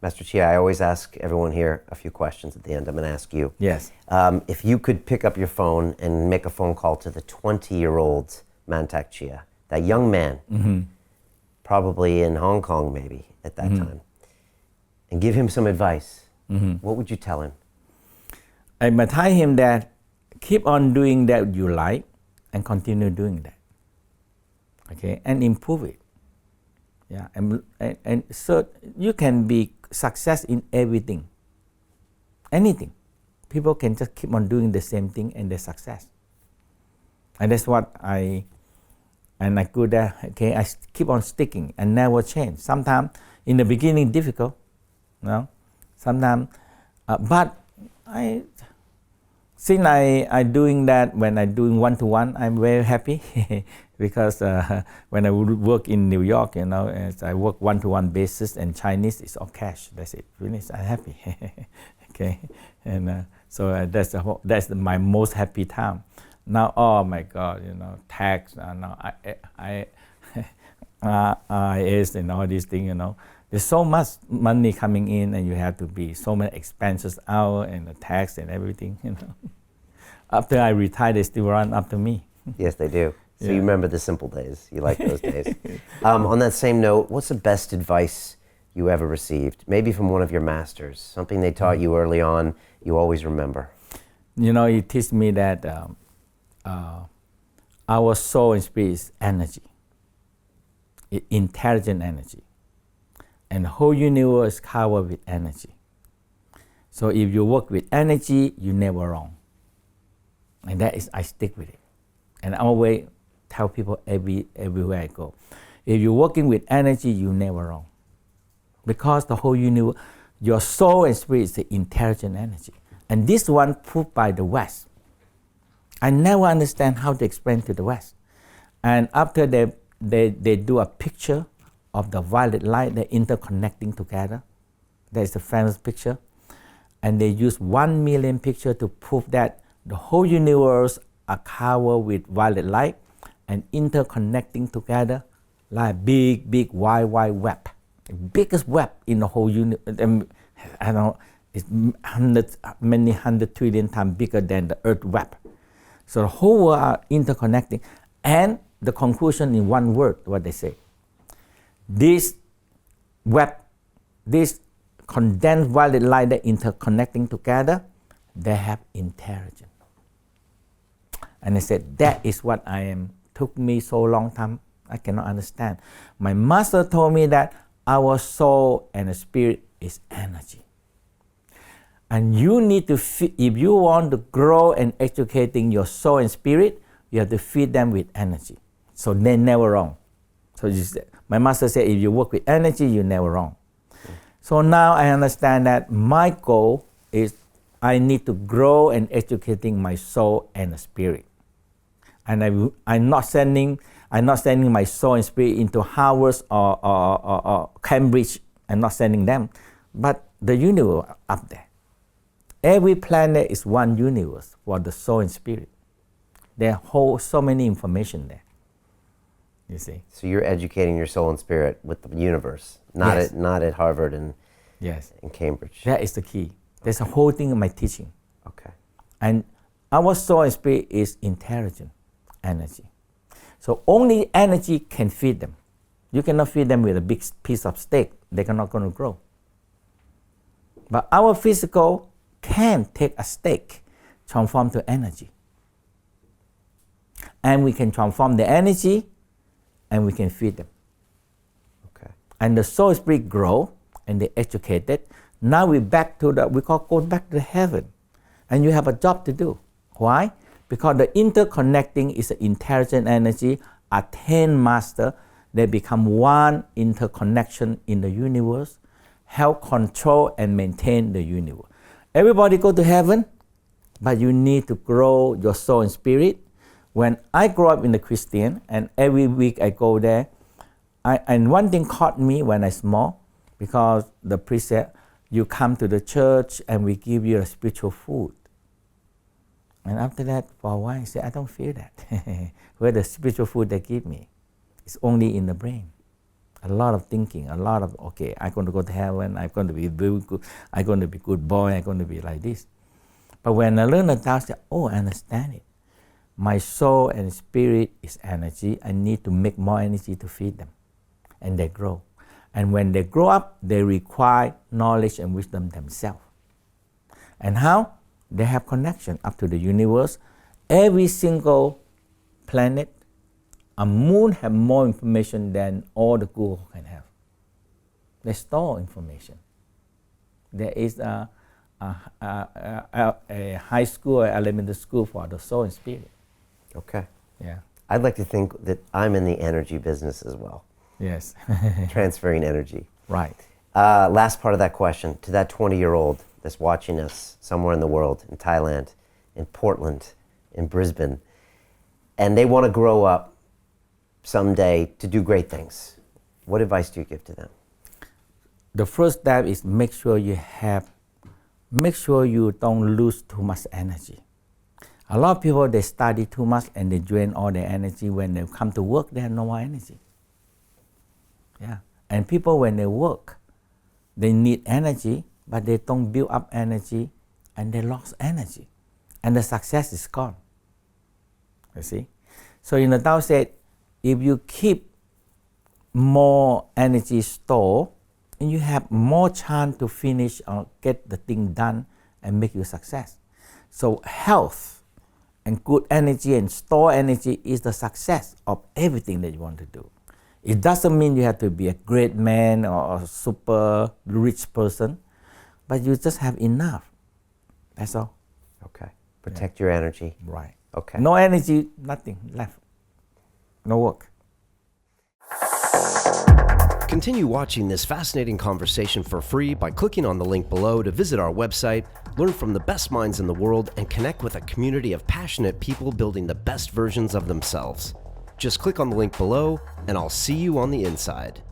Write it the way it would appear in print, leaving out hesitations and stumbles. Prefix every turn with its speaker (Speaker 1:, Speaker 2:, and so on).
Speaker 1: Master Chia, I always ask everyone here a few questions at the end. I'm going to ask you.
Speaker 2: Yes.
Speaker 1: If you could pick up your phone and make a phone call to the 20-year-old Mantak Chia, that young man, probably in Hong Kong maybe at that time, and give him some advice, what would you tell him?
Speaker 2: I might tell him that keep on doing that you like and continue doing that. Okay, and improve it. Yeah, and so you can be success in everything, anything. People can just keep on doing the same thing and they're success. And that's what I go there. Okay, I keep on sticking and never change. Sometimes in the beginning difficult, you know. Sometimes, but since I doing that when I doing one-to-one, I'm very happy because when I would work in New York, you know, as I work one-to-one basis and Chinese is all cash. That's it. Finish. I'm happy. Okay, and so that's my most happy time. Now, oh my God, you know, tax. Now IS and all these things, you know. There's so much money coming in, and you have to be so many expenses out, and the tax and everything. You know, after I retire, they still run after me.
Speaker 1: Yes, they do. So you remember the simple days. You like those days. On that same note, what's the best advice you ever received? Maybe from one of your masters, something they taught you early on. You always remember. You
Speaker 2: know, he teach me that our soul and spirit is energy, intelligent energy. And the whole universe is covered with energy. So if you work with energy, you're never wrong. And that is, I stick with it. And I always tell people everywhere I go, if you're working with energy, you're never wrong. Because the whole universe, your soul and spirit is the intelligent energy. And this one proved by the West. I never understand how to explain to the West. And after they do a picture of the violet light, they're interconnecting together. There's a famous picture. And they use 1 million pictures to prove that the whole universe are covered with violet light and interconnecting together like big wide web. The biggest web in the whole universe. I don't know, it's many hundred trillion times bigger than the Earth web. So the whole world are interconnecting. And the conclusion in one word, what they say. This web, this condensed violet light that interconnecting together, they have intelligence. And I said, that is what I am. Took me so long time, I cannot understand. My master told me that our soul and the spirit is energy. And you need to feed, if you want to grow and educating your soul and spirit, you have to feed them with energy. So they're never wrong. So my master said, if you work with energy, you're never wrong. So now I understand that my goal is I need to grow and educating my soul and the spirit. And I'm not sending my soul and spirit into Harvard or Cambridge. I'm not sending them, but the universe up there. Every planet is one universe for the soul and spirit. There hold so many information there. You see. So you're educating your soul and spirit with the universe, not at Harvard and in Cambridge. That is the key. There's a whole thing in my teaching. Okay. And our soul and spirit is intelligent energy. So only energy can feed them. You cannot feed them with a big piece of steak. They're not going to grow. But our physical can take a steak, transform to energy. And we can transform the energy and we can feed them. Okay. And the soul spirit grow and they educated. Now we back to go back to heaven. And you have a job to do. Why? Because the interconnecting is an intelligent energy, a 10 master, they become one interconnection in the universe, help control and maintain the universe. Everybody go to heaven, but you need to grow your soul and spirit. When I grew up in the Christian, and every week I go there, and one thing caught me when I was small, because the priest said, you come to the church and we give you a spiritual food. And after that, for a while, I said, I don't feel that. Where the spiritual food they give me, it's only in the brain. A lot of thinking, a lot of, okay, I'm going to go to heaven, I'm going to be very good, I'm going to be good boy, I'm going to be like this. But when I learn the Tao, I say, oh, I understand it. My soul and spirit is energy. I need to make more energy to feed them. And they grow. And when they grow up, they require knowledge and wisdom themselves. And how? They have connection up to the universe. Every single planet, a moon have more information than all the Google can have. They store information. There is a high school or elementary school for the soul and spirit.
Speaker 1: Okay.
Speaker 2: Yeah.
Speaker 1: I'd like to think that I'm in the energy business as well.
Speaker 2: Yes.
Speaker 1: Transferring energy.
Speaker 2: Right.
Speaker 1: Last part of that question, to that 20-year-old that's watching us somewhere in the world, in Thailand, in Portland, in Brisbane, and they want to grow up someday to do great things. What advice do you give to them?
Speaker 2: The first step is make sure you don't lose too much energy. A lot of people, they study too much and they drain all their energy. When they come to work, they have no more energy. Yeah. And people, when they work, they need energy, but they don't build up energy and they lost energy. And the success is gone. You see? So in the Tao said, if you keep more energy stored, and you have more chance to finish or get the thing done and make you success. So health and good energy and store energy is the success of everything that you want to do. It doesn't mean you have to be a great man or a super rich person, but you just have enough. That's all.
Speaker 1: Okay. Protect your energy.
Speaker 2: Right.
Speaker 1: Okay.
Speaker 2: No energy, nothing left. No work.
Speaker 3: Continue watching this fascinating conversation for free by clicking on the link below to visit our website, learn from the best minds in the world, and connect with a community of passionate people building the best versions of themselves. Just click on the link below, and I'll see you on the inside.